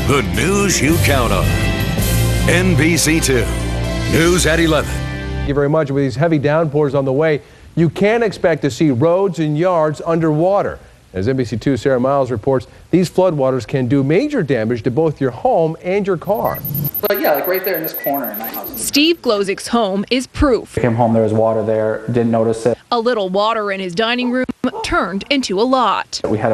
The news you count on. NBC2 News at 11. Thank you very much. With these heavy downpours on the way, you can expect to see roads and yards underwater. As NBC2's Sarah Miles reports, these floodwaters can do major damage to both your home and your car. But yeah, like right there in this corner in my house. Steve Glozik's home is proof. I came home, there was water there, didn't notice it. A little water in his dining room turned into a lot. We had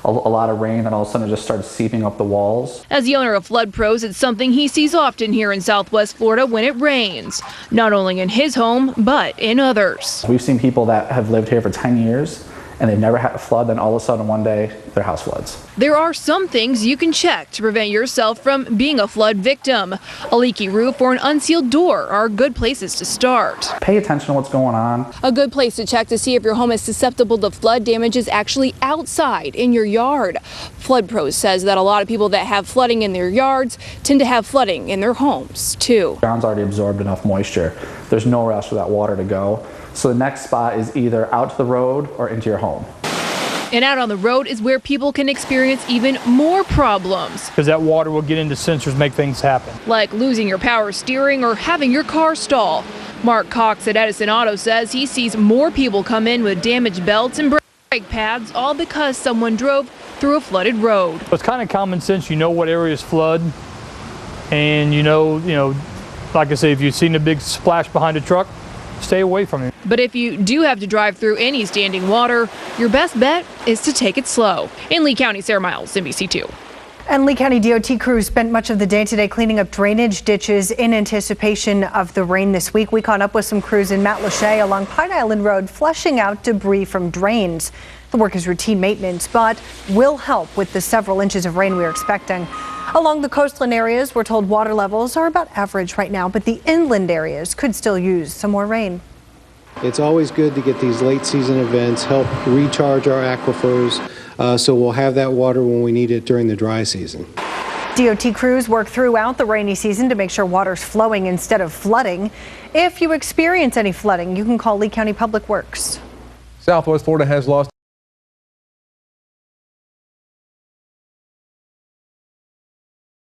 a lot of rain and all of a sudden it just started seeping up the walls. As the owner of Flood Pros, it's something he sees often here in Southwest Florida when it rains. Not only in his home, but in others. We've seen people that have lived here for 10 years and they've never had a flood, then all of a sudden one day their house floods. There are some things you can check to prevent yourself from being a flood victim. A leaky roof or an unsealed door are good places to start. Pay attention to what's going on. A good place to check to see if your home is susceptible to flood damage is actually outside in your yard. Flood Pros says that a lot of people that have flooding in their yards tend to have flooding in their homes too. The ground's already absorbed enough moisture. There's nowhere else for that water to go. So the next spot is either out to the road or into your home. And out on the road is where people can experience even more problems. Because that water will get into sensors, make things happen. Like losing your power steering or having your car stall. Mark Cox at Edison Auto says he sees more people come in with damaged belts and brake pads, all because someone drove through a flooded road. It's kind of common sense. You know what areas flood, and you know, like I say, if you've seen a big splash behind a truck, stay away from it. But if you do have to drive through any standing water, your best bet is to take it slow. In Lee County, Sarah Miles, NBC2. And Lee County DOT crews spent much of the day today cleaning up drainage ditches in anticipation of the rain this week. We caught up with some crews in Mount Lachey along Pine Island Road, flushing out debris from drains. The work is routine maintenance, but will help with the several inches of rain we're expecting. Along the coastline areas, we're told water levels are about average right now, but the inland areas could still use some more rain. It's always good to get these late season events, help recharge our aquifers, so we'll have that water when we need it during the dry season. DOT crews work throughout the rainy season to make sure water's flowing instead of flooding. If you experience any flooding, you can call Lee County Public Works. Southwest Florida has lost